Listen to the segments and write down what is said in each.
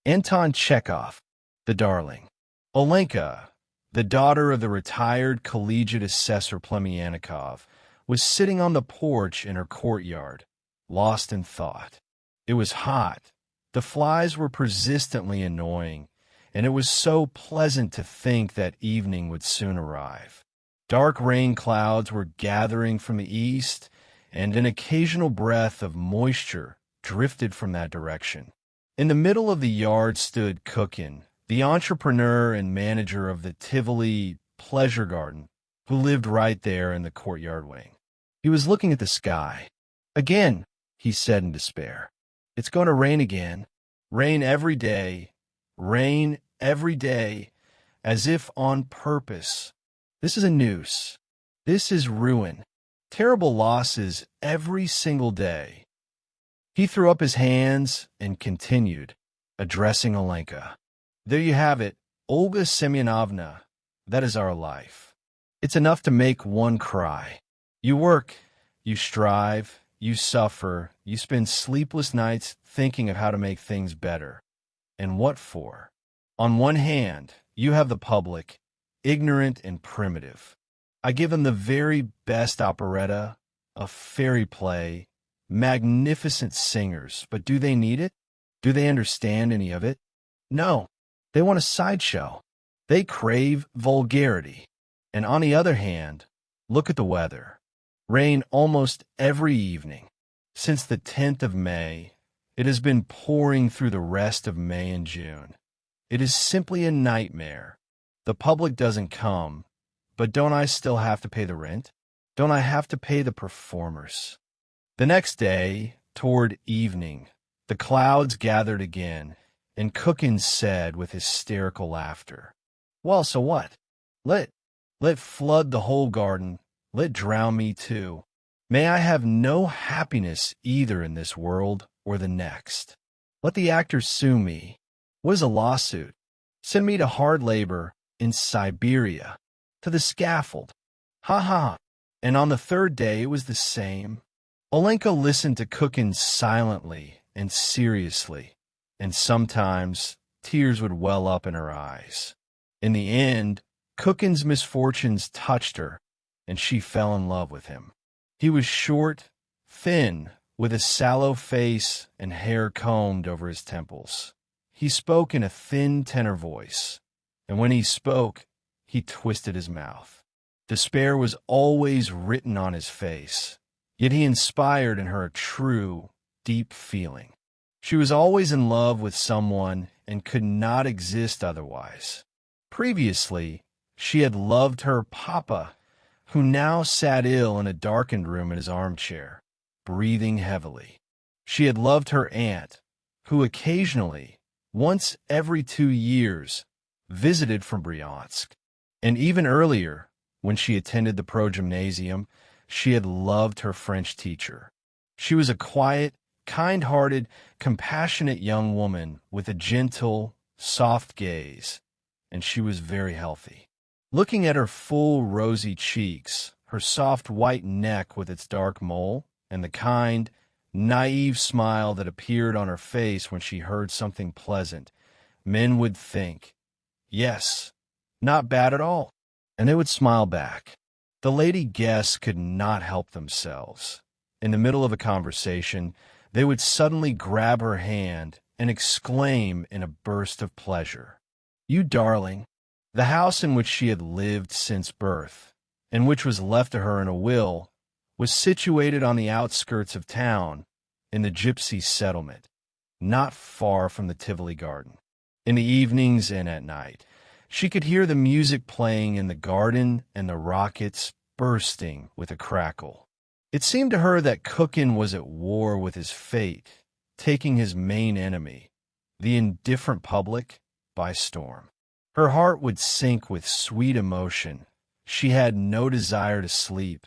Anton Chekhov, the darling. Olenka, the daughter of the retired collegiate assessor Plemyannikova, was sitting on the porch in her courtyard, lost in thought. It was hot. The flies were persistently annoying, and it was so pleasant to think that evening would soon arrive. Dark rain clouds were gathering from the east, and an occasional breath of moisture drifted from that direction. In the middle of the yard stood Kukin, the entrepreneur and manager of the Tivoli Pleasure Garden, who lived right there in the courtyard wing. He was looking at the sky. "Again," he said in despair. "It's going to rain again. Rain every day. Rain every day, as if on purpose. This is a noose. This is ruin. Terrible losses every single day." He threw up his hands and continued, addressing Olenka. "There you have it, Olga Semyonovna. That is our life. It's enough to make one cry. You work, you strive, you suffer, you spend sleepless nights thinking of how to make things better. And what for? On one hand, you have the public, ignorant and primitive. I give them the very best operetta, a fairy play, magnificent singers, but do they need it? Do they understand any of it? No, they want a sideshow. They crave vulgarity. And on the other hand, look at the weather. Rain almost every evening. Since the 10th of May, it has been pouring through the rest of May and June. It is simply a nightmare. The public doesn't come, but don't I still have to pay the rent? Don't I have to pay the performers?" The next day, toward evening, the clouds gathered again, and Kukin said with hysterical laughter, "Well, so what? Let flood the whole garden. Let drown me too. May I have no happiness either in this world or the next. Let the actors sue me. What is a lawsuit? Send me to hard labor in Siberia, to the scaffold. Ha ha." And on the third day it was the same. Olenka listened to Kukin silently and seriously, and sometimes tears would well up in her eyes. In the end, Kukin's misfortunes touched her, and she fell in love with him. He was short, thin, with a sallow face and hair combed over his temples. He spoke in a thin tenor voice, and when he spoke, he twisted his mouth. Despair was always written on his face, yet he inspired in her a true, deep feeling. She was always in love with someone and could not exist otherwise. Previously, she had loved her papa, who now sat ill in a darkened room in his armchair, breathing heavily. She had loved her aunt, who occasionally, once every 2 years, visited from Bryansk. And even earlier, when she attended the pro-gymnasium, she had loved her French teacher. She was a quiet, kind-hearted, compassionate young woman with a gentle, soft gaze, and she was very healthy. Looking at her full, rosy cheeks, her soft white neck with its dark mole, and the kind, naive smile that appeared on her face when she heard something pleasant, men would think, "Yes, not bad at all," and they would smile back. The lady guests could not help themselves. In the middle of a conversation, they would suddenly grab her hand and exclaim in a burst of pleasure, "You darling!" The house in which she had lived since birth, and which was left to her in a will, was situated on the outskirts of town, in the gypsy settlement, not far from the Tivoli garden. In the evenings and at night, she could hear the music playing in the garden and the rockets bursting with a crackle. It seemed to her that Kukin was at war with his fate, taking his main enemy, the indifferent public, by storm. Her heart would sink with sweet emotion. She had no desire to sleep,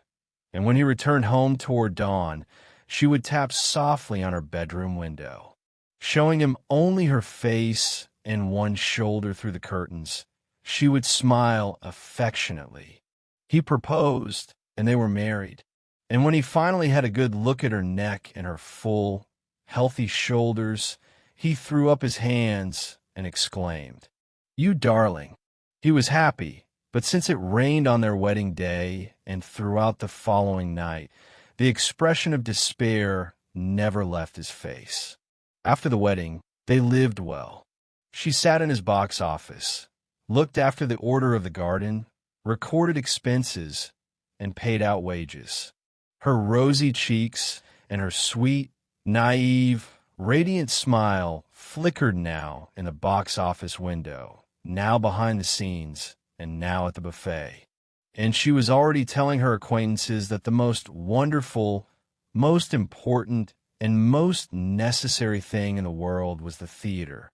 and when he returned home toward dawn, she would tap softly on her bedroom window. Showing him only her face and one shoulder through the curtains, she would smile affectionately. He proposed, and they were married. And when he finally had a good look at her neck and her full, healthy shoulders, He threw up his hands and exclaimed, "You darling!" He was happy, but since it rained on their wedding day and throughout the following night, the expression of despair never left his face. After the wedding, they lived well. She sat in his box office, looked after the order of the garden, recorded expenses, and paid out wages. Her rosy cheeks and her sweet, naive, radiant smile flickered now in the box office window, now behind the scenes, and now at the buffet. And she was already telling her acquaintances that the most wonderful, most important, and most necessary thing in the world was the theater,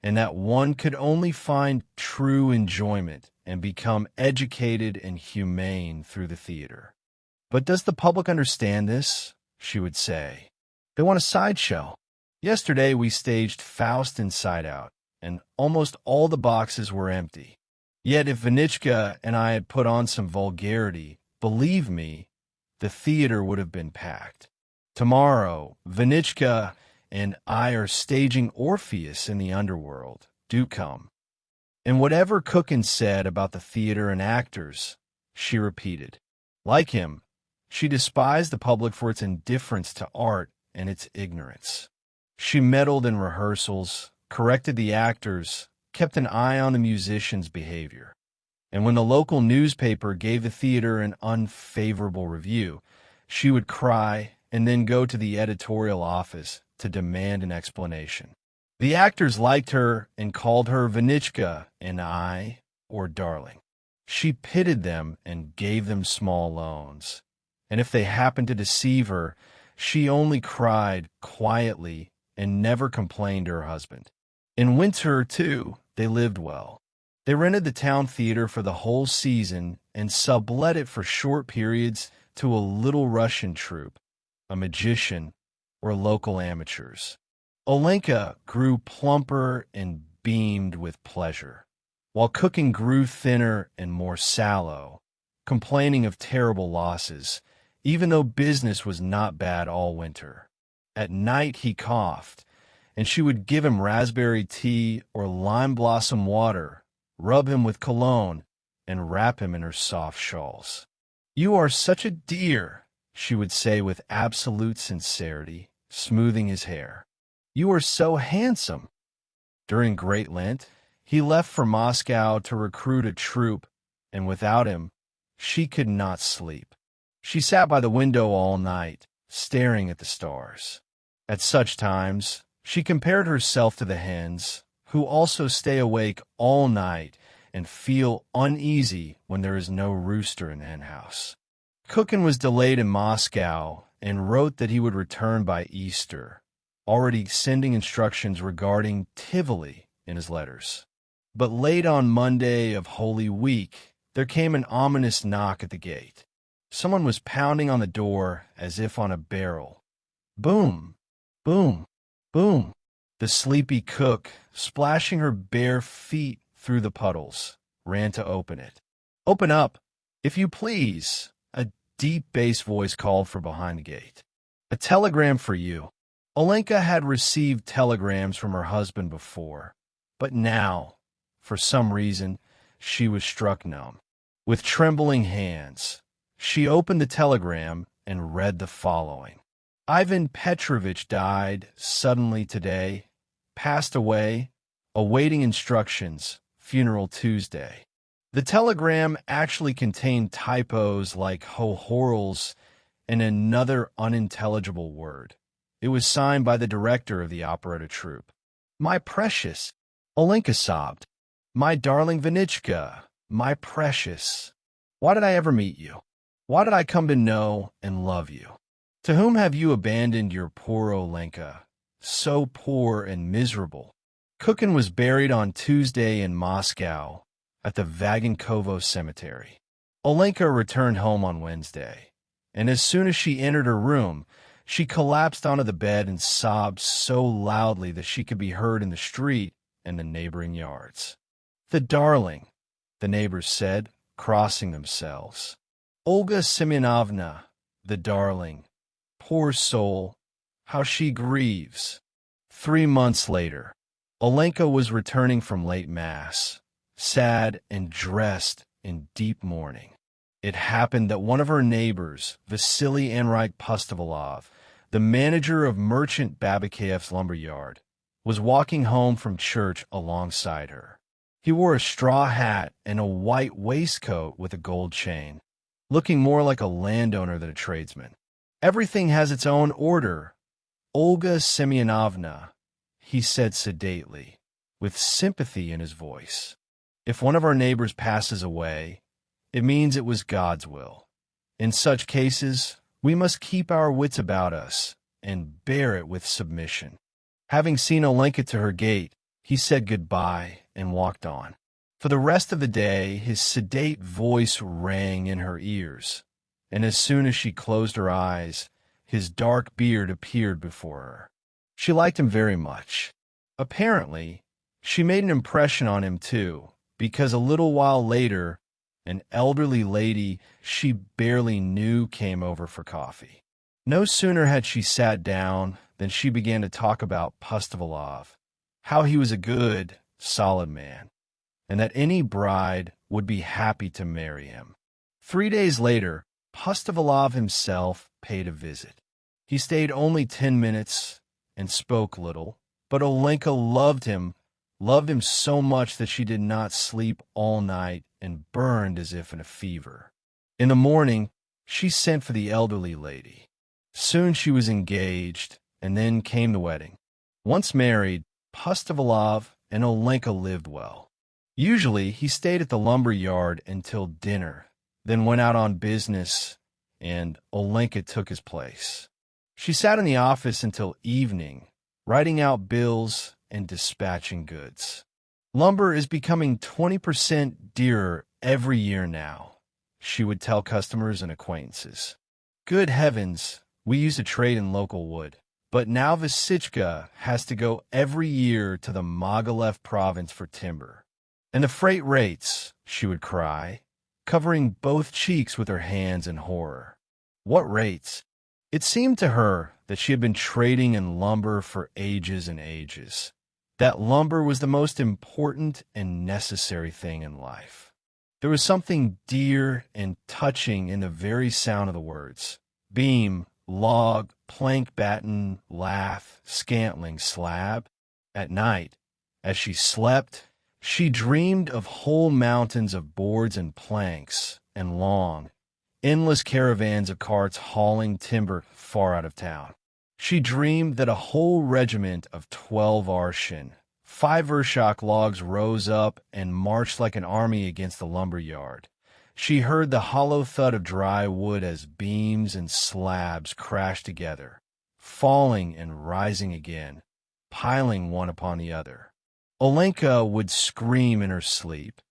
and that one could only find true enjoyment and become educated and humane through the theater. "But does the public understand this?" she would say. "They want a sideshow. Yesterday we staged Faust Inside Out, and almost all the boxes were empty. Yet if Vanichka and I had put on some vulgarity, believe me, the theater would have been packed. Tomorrow, Vanichka and I are staging Orpheus in the underworld. Do come." And whatever Kukin said about the theater and actors, she repeated. Like him, she despised the public for its indifference to art and its ignorance. She meddled in rehearsals, corrected the actors, kept an eye on the musicians' behavior. And when the local newspaper gave the theater an unfavorable review, she would cry and then go to the editorial office to demand an explanation. The actors liked her and called her Vanichka and I, or darling. She pitied them and gave them small loans. And if they happened to deceive her, she only cried quietly and never complained to her husband. In winter, too, they lived well. They rented the town theater for the whole season and sublet it for short periods to a little Russian troupe, a magician, or local amateurs. Olenka grew plumper and beamed with pleasure, while Kukin grew thinner and more sallow, complaining of terrible losses, even though business was not bad all winter. At night he coughed, and she would give him raspberry tea or lime blossom water, rub him with cologne, and wrap him in her soft shawls. "You are such a dear," she would say with absolute sincerity, smoothing his hair. "You are so handsome." During Great Lent, he left for Moscow to recruit a troupe, and without him, she could not sleep. She sat by the window all night, staring at the stars. At such times, she compared herself to the hens, who also stay awake all night and feel uneasy when there is no rooster in the henhouse. Kukin was delayed in Moscow and wrote that he would return by Easter, already sending instructions regarding Tivoli in his letters. But late on Monday of Holy Week, there came an ominous knock at the gate. Someone was pounding on the door as if on a barrel. Boom, boom, boom. The sleepy cook, splashing her bare feet through the puddles, ran to open it. "Open up, if you please," a deep bass voice called from behind the gate. "A telegram for you." Olenka had received telegrams from her husband before, but now, for some reason, she was struck numb. With trembling hands, she opened the telegram and read the following. "Ivan Petrovich died suddenly today, passed away, awaiting instructions, funeral Tuesday." The telegram actually contained typos like hohorals and another unintelligible word. It was signed by the director of the operetta troupe. "My precious," Olenka sobbed. "My darling Vanichka, my precious. Why did I ever meet you? Why did I come to know and love you? To whom have you abandoned your poor Olenka, so poor and miserable?" Kukin was buried on Tuesday in Moscow at the Vagankovo cemetery. Olenka returned home on Wednesday, and as soon as she entered her room, she collapsed onto the bed and sobbed so loudly that she could be heard in the street and the neighboring yards. "The darling," the neighbors said, crossing themselves. "Olga Semyonovna, the darling. Poor soul, how she grieves." 3 months later, Olenka was returning from late mass, sad and dressed in deep mourning. It happened that one of her neighbors, Vasily Enrique Pustovalov, the manager of Merchant Babakayev's lumberyard, was walking home from church alongside her. He wore a straw hat and a white waistcoat with a gold chain, looking more like a landowner than a tradesman. "Everything has its own order, Olga Semyonovna," he said sedately, with sympathy in his voice. "If one of our neighbors passes away, it means it was God's will. In such cases, we must keep our wits about us and bear it with submission." Having seen Olenka to her gate, he said goodbye and walked on. For the rest of the day, his sedate voice rang in her ears, and as soon as she closed her eyes, his dark beard appeared before her. She liked him very much. Apparently, she made an impression on him too, because a little while later, an elderly lady she barely knew came over for coffee. No sooner had she sat down than she began to talk about Pustovalov, how he was a good, solid man, and that any bride would be happy to marry him. 3 days later, Pustovalov himself paid a visit. He stayed only 10 minutes and spoke little, but Olenka loved him so much that she did not sleep all night and burned as if in a fever. In the morning, she sent for the elderly lady. Soon she was engaged, and then came the wedding. Once married, Pustovalov and Olenka lived well. Usually, he stayed at the lumber yard until dinner, then went out on business, and Olenka took his place. She sat in the office until evening, writing out bills and dispatching goods. "Lumber is becoming 20% dearer every year now," she would tell customers and acquaintances. "Good heavens, we used to trade in local wood, but now Dushecka has to go every year to the Mogilev province for timber. And the freight rates," she would cry, covering both cheeks with her hands in horror. What rates? It seemed to her that she had been trading in lumber for ages and ages, that lumber was the most important and necessary thing in life. There was something dear and touching in the very sound of the words. Beam, log, plank, batten, lath, scantling, slab. At night, as she slept, she dreamed of whole mountains of boards and planks, and long, endless caravans of carts hauling timber far out of town. She dreamed that a whole regiment of 12 Arshin, 5 Urshak logs rose up and marched like an army against the lumber yard. She heard the hollow thud of dry wood as beams and slabs crashed together, falling and rising again, piling one upon the other. Olenka would scream in her sleep,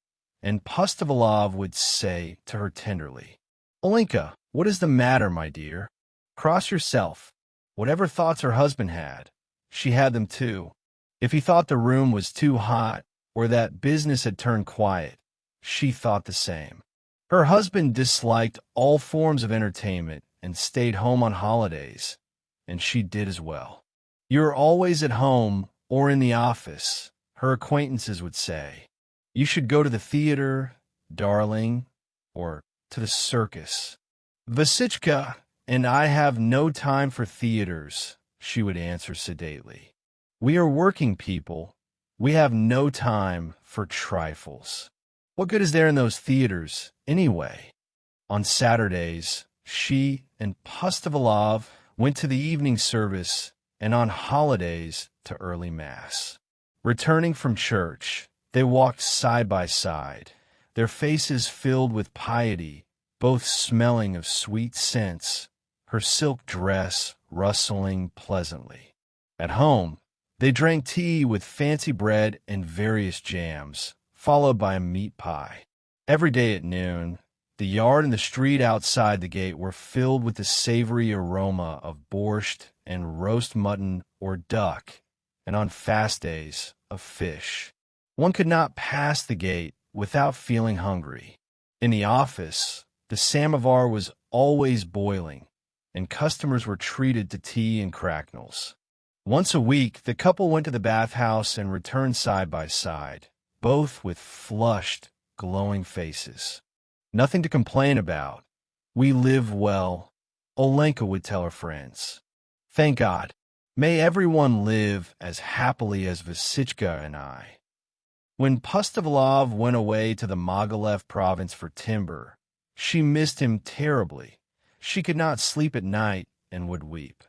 and Pustovalov would say to her tenderly, "Olenka, what is the matter, my dear? Cross yourself." Whatever thoughts her husband had, she had them too. If he thought the room was too hot or that business had turned quiet, she thought the same. Her husband disliked all forms of entertainment and stayed home on holidays, and she did as well. "You're always at home or in the office," her acquaintances would say. "You should go to the theater, darling, or to the circus." "Dushecka and I have no time for theaters," she would answer sedately. "We are working people. We have no time for trifles. What good is there in those theaters, anyway?" On Saturdays, she and Pustovalov went to the evening service, and on holidays to early mass. Returning from church, they walked side by side, their faces filled with piety, both smelling of sweet scents, her silk dress rustling pleasantly. At home, they drank tea with fancy bread and various jams, followed by a meat pie. Every day at noon, the yard and the street outside the gate were filled with the savory aroma of borscht and roast mutton or duck, and on fast days, of fish. One could not pass the gate without feeling hungry. In the office, the samovar was always boiling, and customers were treated to tea and cracknels. Once a week, the couple went to the bathhouse and returned side by side, both with flushed, glowing faces. Nothing to complain about. We live well, Olenka would tell her friends. Thank God. May everyone live as happily as Dushecka and I. When Pustovalov went away to the Mogilev province for timber, she missed him terribly. She could not sleep at night and would weep.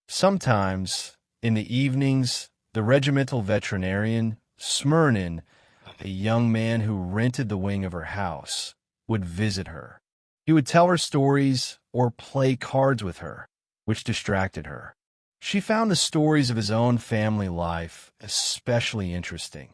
Sometimes, in the evenings, the regimental veterinarian, Smirnin, a young man who rented the wing of her house, would visit her. He would tell her stories or play cards with her, which distracted her. She found the stories of his own family life especially interesting.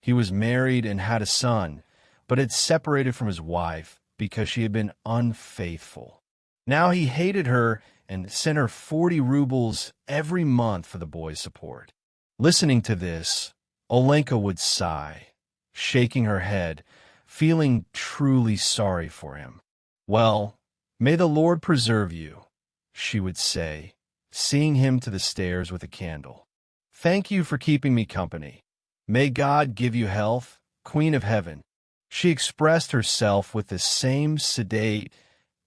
He was married and had a son, but had separated from his wife because she had been unfaithful. Now he hated her and sent her 40 rubles every month for the boy's support. Listening to this, Olenka would sigh, shaking her head, feeling truly sorry for him. Well, may the Lord preserve you, she would say, seeing him to the stairs with a candle. Thank you for keeping me company. May God give you health, Queen of Heaven. She expressed herself with the same sedate,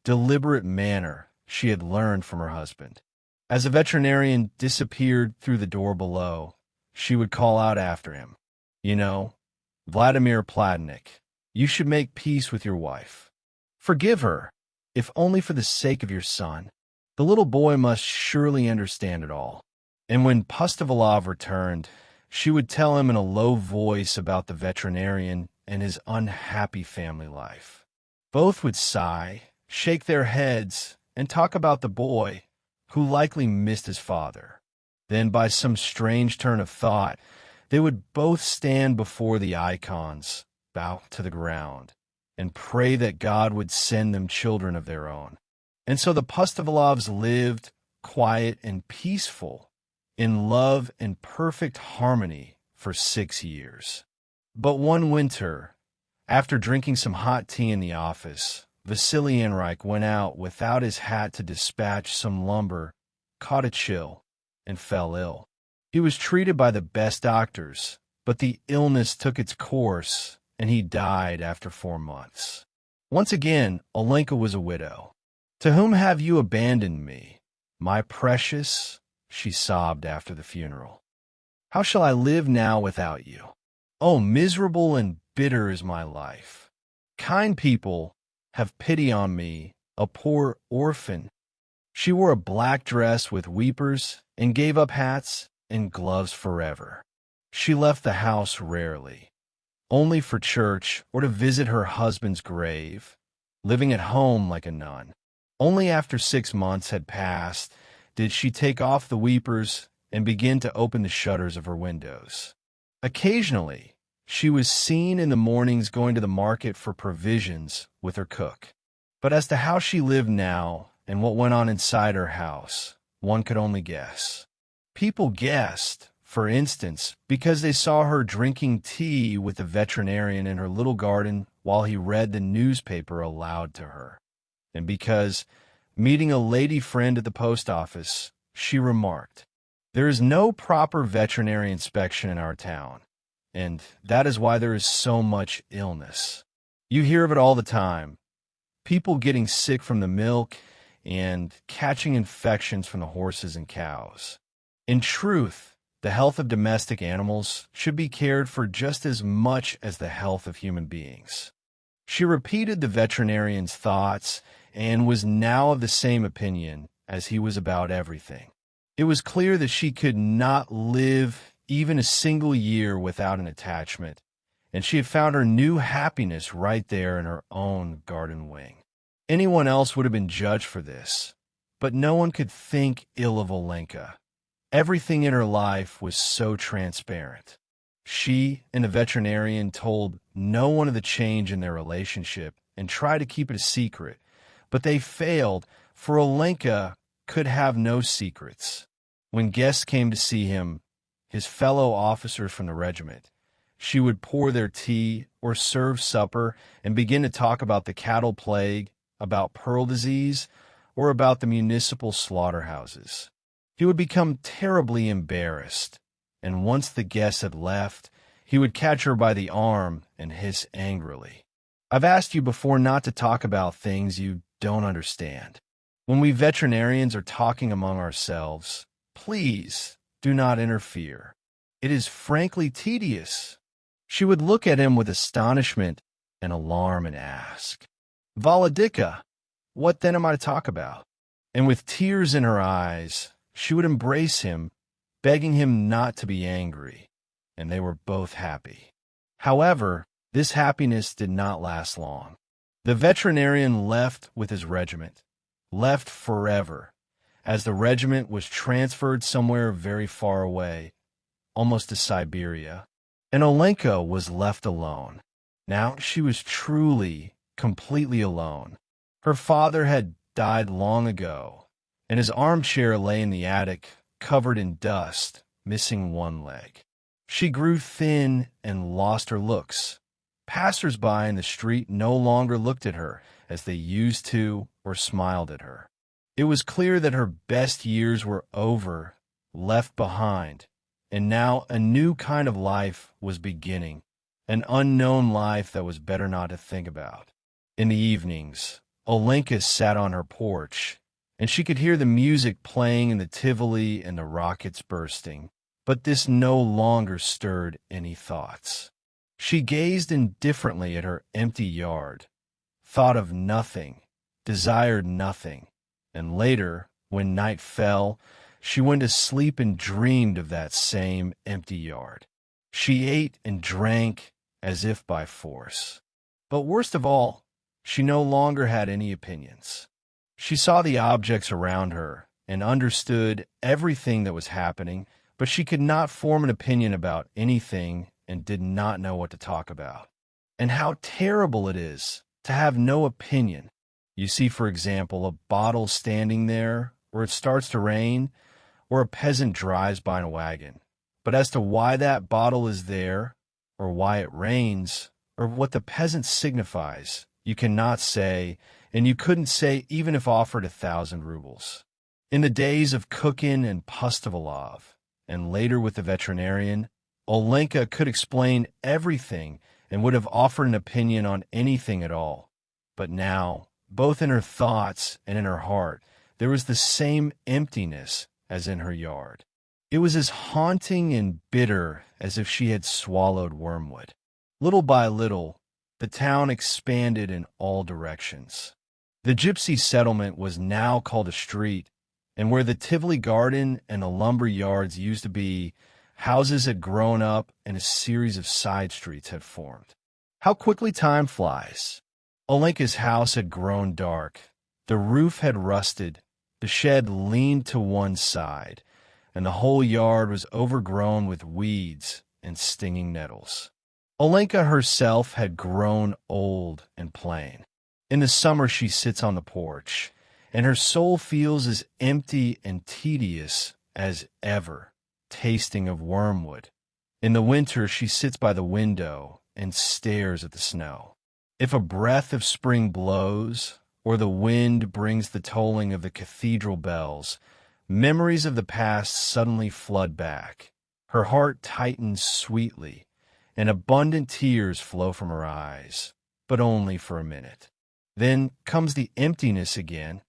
deliberate manner she had learned from her husband. As the veterinarian disappeared through the door below, she would call out after him, "You know, Vladimir Plemyannikov, you should make peace with your wife. Forgive her, if only for the sake of your son. The little boy must surely understand it all." And when Pustovalov returned, she would tell him in a low voice about the veterinarian and his unhappy family life. Both would sigh, shake their heads, and talk about the boy, who likely missed his father. Then, by some strange turn of thought, they would both stand before the icons, bow to the ground, and pray that God would send them children of their own. And so the Pustovalovs lived, quiet and peaceful, in love and perfect harmony for 6 years. But one winter, after drinking some hot tea in the office, Vasily Enrique went out without his hat to dispatch some lumber, caught a chill, and fell ill. He was treated by the best doctors, but the illness took its course, and he died after 4 months. Once again, Olenka was a widow. "To whom have you abandoned me, my precious?" she sobbed after the funeral. "How shall I live now without you? Oh, miserable and bitter is my life. Kind people, have pity on me, a poor orphan." She wore a black dress with weepers and gave up hats and gloves forever. She left the house rarely, only for church or to visit her husband's grave, living at home like a nun. Only after 6 months had passed did she take off the weepers and begin to open the shutters of her windows. Occasionally, she was seen in the mornings going to the market for provisions with her cook. But as to how she lived now and what went on inside her house, one could only guess. People guessed, for instance, because they saw her drinking tea with the veterinarian in her little garden while he read the newspaper aloud to her. And because, meeting a lady friend at the post office, she remarked, "There is no proper veterinary inspection in our town, and that is why there is so much illness. You hear of it all the time. People getting sick from the milk and catching infections from the horses and cows. In truth, the health of domestic animals should be cared for just as much as the health of human beings." She repeated the veterinarian's thoughts and was now of the same opinion as he was about everything. It was clear that she could not live even a single year without an attachment, and she had found her new happiness right there in her own garden wing. Anyone else would have been judged for this, but no one could think ill of Olenka. Everything in her life was so transparent. She and the veterinarian told no one of the change in their relationship and tried to keep it a secret, but they failed, for Olenka could have no secrets. When guests came to see him, his fellow officers from the regiment, she would pour their tea or serve supper and begin to talk about the cattle plague, about pearl disease, or about the municipal slaughterhouses. He would become terribly embarrassed, and once the guest had left, he would catch her by the arm and hiss angrily. I've asked you before not to talk about things you don't understand. When we veterinarians are talking among ourselves, please do not interfere. It is frankly tedious. She would look at him with astonishment and alarm and ask, Volodika, what then am I to talk about? And with tears in her eyes, she would embrace him, begging him not to be angry, and they were both happy. However, this happiness did not last long. The veterinarian left with his regiment, left forever, as the regiment was transferred somewhere very far away, almost to Siberia, and Olenka was left alone. Now she was truly, completely alone. Her father had died long ago, and his armchair lay in the attic, covered in dust, missing one leg. She grew thin and lost her looks. Passers-by in the street no longer looked at her as they used to or smiled at her. It was clear that her best years were over, left behind, and now a new kind of life was beginning, an unknown life that was better not to think about. In the evenings, Olenka sat on her porch, and she could hear the music playing in the Tivoli and the rockets bursting, but this no longer stirred any thoughts. She gazed indifferently at her empty yard, thought of nothing, desired nothing, and later, when night fell, she went to sleep and dreamed of that same empty yard. She ate and drank as if by force. But worst of all, she no longer had any opinions. She saw the objects around her and understood everything that was happening, but she could not form an opinion about anything and did not know what to talk about. And how terrible it is to have no opinion. You see, for example, a bottle standing there, or it starts to rain, or a peasant drives by in a wagon. But as to why that bottle is there, or why it rains, or what the peasant signifies, you cannot say, and you couldn't say even if offered 1,000 rubles. In the days of Kukin and Pustovalov, and later with the veterinarian, Olenka could explain everything and would have offered an opinion on anything at all. But now, both in her thoughts and in her heart, there was the same emptiness as in her yard. It was as haunting and bitter as if she had swallowed wormwood. Little by little, the town expanded in all directions. The gypsy settlement was now called a street, and where the Tivoli garden and the lumber yards used to be, houses had grown up and a series of side streets had formed. How quickly time flies! Olenka's house had grown dark. The roof had rusted, the shed leaned to one side, and the whole yard was overgrown with weeds and stinging nettles. Olenka herself had grown old and plain. In the summer she sits on the porch, and her soul feels as empty and tedious as ever, tasting of wormwood. In the winter she sits by the window and stares at the snow. If a breath of spring blows, or the wind brings the tolling of the cathedral bells, memories of the past suddenly flood back. Her heart tightens sweetly, and abundant tears flow from her eyes, but only for a minute. Then comes the emptiness again,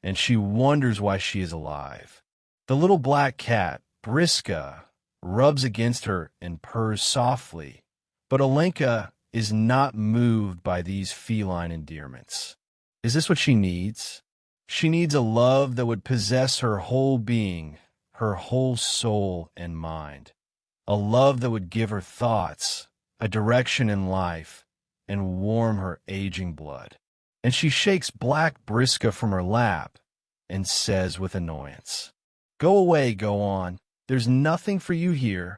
and she wonders why she is alive. The little black cat, Briska, rubs against her and purrs softly, but Olenka is not moved by these feline endearments. Is this what she needs? She needs a love that would possess her whole being, her whole soul and mind. A love that would give her thoughts, a direction in life, and warm her aging blood. And she shakes black Briska from her lap and says with annoyance, "Go away, go on. There's nothing for you here."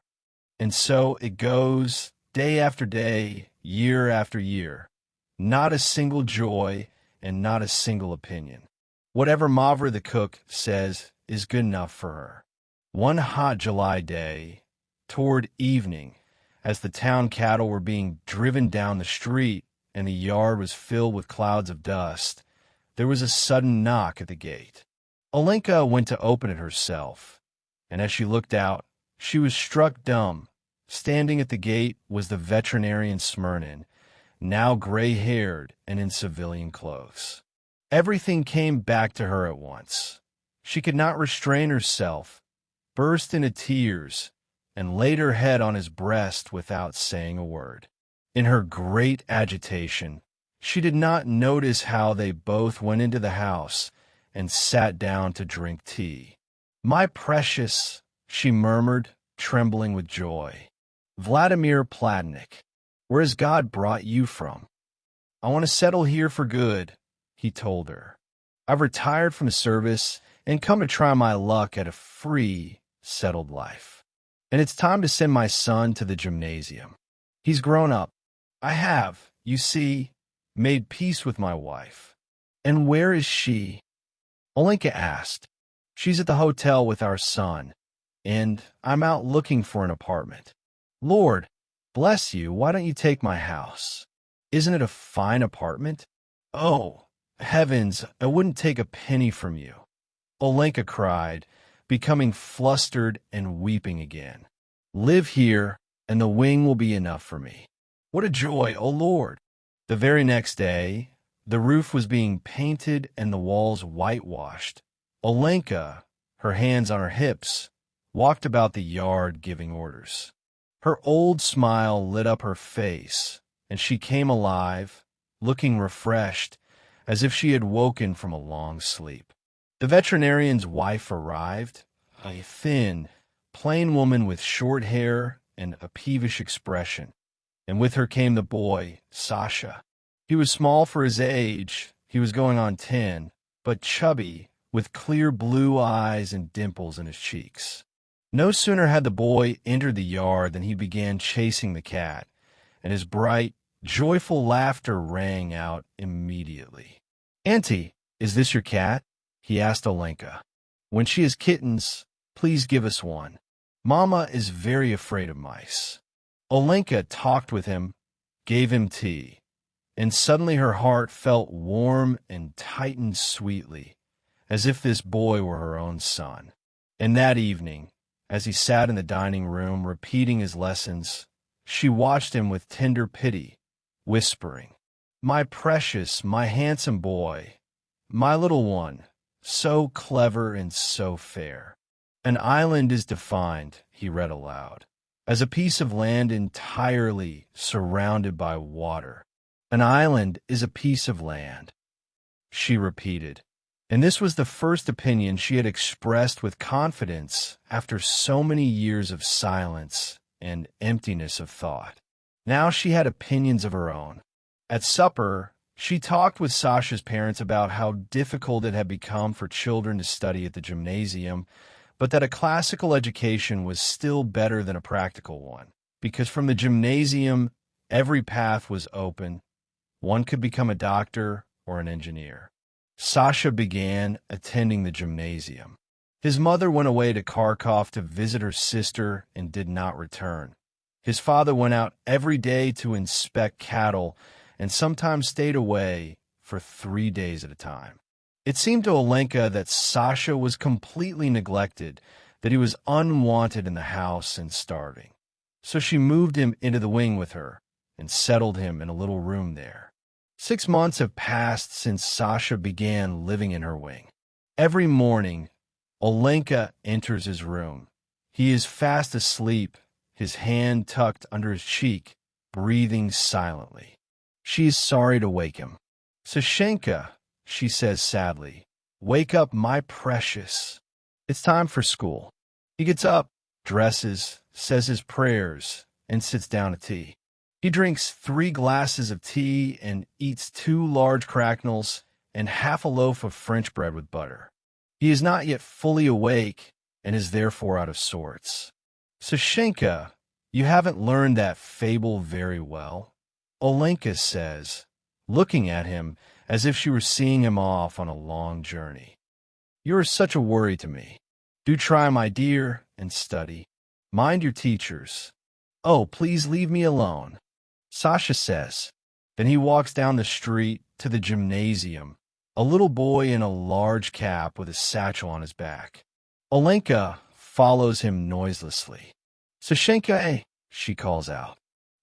And so it goes, day after day, year after year. Not a single joy and not a single opinion. Whatever Mavra the cook says is good enough for her. One hot July day, toward evening, as the town cattle were being driven down the street and the yard was filled with clouds of dust, there was a sudden knock at the gate. Olenka went to open it herself, and as she looked out, she was struck dumb. Standing at the gate was the veterinarian Smirnin, now gray-haired and in civilian clothes. Everything came back to her at once. She could not restrain herself, burst into tears, and laid her head on his breast without saying a word. In her great agitation, she did not notice how they both went into the house and sat down to drink tea. "My precious," she murmured, trembling with joy. "Vladimir Plemyannikov, where has God brought you from?" "I want to settle here for good," he told her. "I've retired from the service and come to try my luck at a free, settled life. And it's time to send my son to the gymnasium. He's grown up. I have, you see, made peace with my wife." "And where is she?" Olenka asked. "She's at the hotel with our son, and I'm out looking for an apartment." "Lord, bless you, why don't you take my house? Isn't it a fine apartment?" "Oh, heavens, I wouldn't take a penny from you," Olenka cried, becoming flustered and weeping again. "Live here, and the wing will be enough for me. What a joy, O Lord!" The very next day, the roof was being painted and the walls whitewashed. Olenka, her hands on her hips, walked about the yard giving orders. Her old smile lit up her face, and she came alive, looking refreshed, as if she had woken from a long sleep. The veterinarian's wife arrived, a thin, plain woman with short hair and a peevish expression, and with her came the boy, Sasha. He was small for his age, he was going on 10, but chubby, with clear blue eyes and dimples in his cheeks. No sooner had the boy entered the yard than he began chasing the cat, and his bright, joyful laughter rang out immediately. "Auntie, is this your cat?" he asked Olenka. "When she has kittens, please give us one. Mama is very afraid of mice." Olenka talked with him, gave him tea, and suddenly her heart felt warm and tightened sweetly, as if this boy were her own son. And that evening, as he sat in the dining room repeating his lessons, she watched him with tender pity, whispering, "My precious, my handsome boy, my little one, so clever and so fair." "An island is defined," he read aloud, "as a piece of land entirely surrounded by water. An island is a piece of land," she repeated, and this was the first opinion she had expressed with confidence after so many years of silence and emptiness of thought. Now she had opinions of her own. At supper, she talked with Sasha's parents about how difficult it had become for children to study at the gymnasium, but that a classical education was still better than a practical one, because from the gymnasium, every path was open. One could become a doctor or an engineer. Sasha began attending the gymnasium. His mother went away to Kharkov to visit her sister and did not return. His father went out every day to inspect cattle and sometimes stayed away for 3 days at a time. It seemed to Olenka that Sasha was completely neglected, that he was unwanted in the house and starving. So she moved him into the wing with her and settled him in a little room there. 6 months have passed since Sasha began living in her wing. Every morning, Olenka enters his room. He is fast asleep, his hand tucked under his cheek, breathing silently. She is sorry to wake him. "Sashenka," she says sadly, "wake up, my precious. It's time for school." He gets up, dresses, says his prayers, and sits down to tea. He drinks 3 glasses of tea and eats 2 large cracknels and half a loaf of French bread with butter. He is not yet fully awake and is therefore out of sorts. "Sashenka, you haven't learned that fable very well," Olenka says, looking at him as if she were seeing him off on a long journey. "You are such a worry to me. Do try, my dear, and study. Mind your teachers. Oh, please leave me alone," Sasha says. Then he walks down the street to the gymnasium a little boy in a large cap with a satchel on his back. Olenka follows him noiselessly. "Dushecka, eh?" she calls out.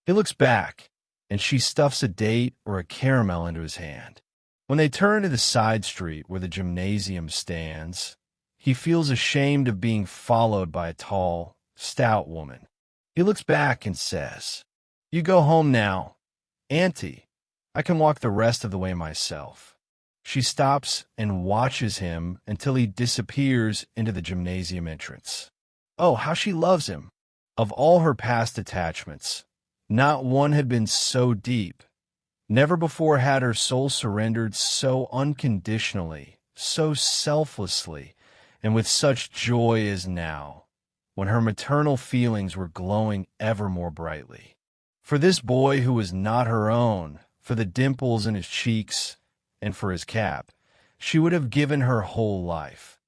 He looks back, and she stuffs a date or a caramel into his hand. When they turn to the side street where the gymnasium stands, he feels ashamed of being followed by a tall, stout woman. He looks back and says, "You go home now, Auntie. I can walk the rest of the way myself." She stops and watches him until he disappears into the gymnasium entrance. Oh, how she loves him! Of all her past attachments, not one had been so deep. Never before had her soul surrendered so unconditionally, so selflessly, and with such joy as now, when her maternal feelings were glowing ever more brightly. For this boy who was not her own, for the dimples in his cheeks, and for his cap, she would have given her whole life,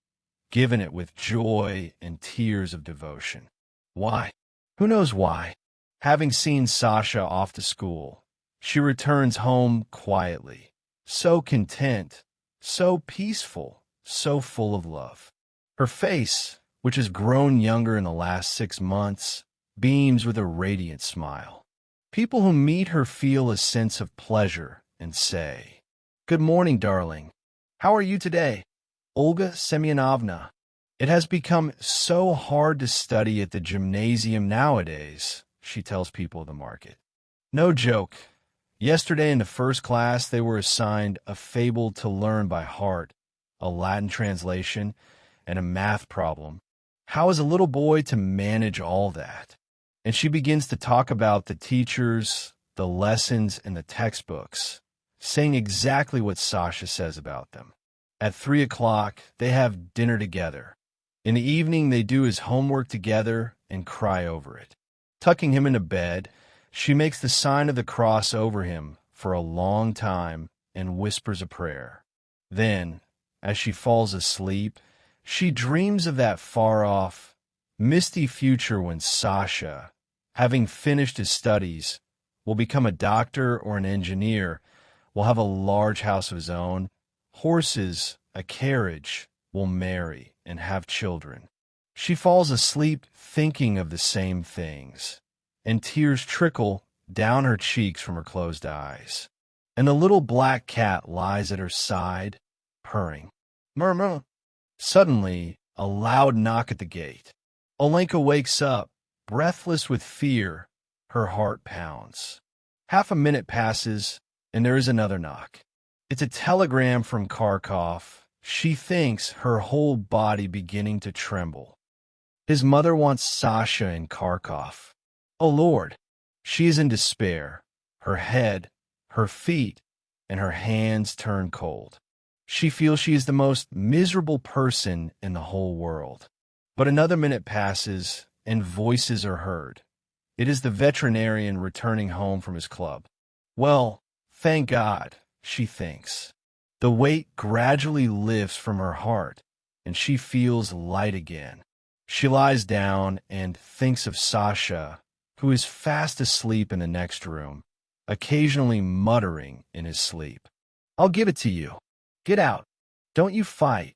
given it with joy and tears of devotion. Why? Who knows why? Having seen Sasha off to school, she returns home quietly, so content, so peaceful, so full of love. Her face, which has grown younger in the last 6 months, beams with a radiant smile. People who meet her feel a sense of pleasure and say, "Good morning, darling. How are you today, Olga Semyonovna?" It has become so hard to study at the gymnasium nowadays, she tells people at the market. No joke. Yesterday in the first class, they were assigned a fable to learn by heart, a Latin translation, and a math problem. How is a little boy to manage all that? And she begins to talk about the teachers, the lessons, and the textbooks, saying exactly what Sasha says about them. At 3 o'clock, they have dinner together. In the evening, they do his homework together and cry over it. Tucking him into bed, she makes the sign of the cross over him for a long time and whispers a prayer. Then, as she falls asleep, she dreams of that far-off, misty future when Sasha, having finished his studies, will become a doctor or an engineer, will have a large house of his own, horses, a carriage, will marry and have children. She falls asleep thinking of the same things, and tears trickle down her cheeks from her closed eyes. And the little black cat lies at her side, purring. Murmur. Suddenly, a loud knock at the gate. Olenka wakes up, breathless with fear. Her heart pounds. Half a minute passes, and there is another knock. It's a telegram from Kharkov. She thinks, her whole body beginning to tremble. His mother wants Sasha in Kharkov. Oh, Lord! She is in despair. Her head, her feet, and her hands turn cold. She feels she is the most miserable person in the whole world. But another minute passes, and voices are heard. It is the veterinarian returning home from his club. Well, thank God, she thinks. The weight gradually lifts from her heart, and she feels light again. She lies down and thinks of Sasha, who is fast asleep in the next room, occasionally muttering in his sleep. "I'll give it to you. Get out. Don't you fight.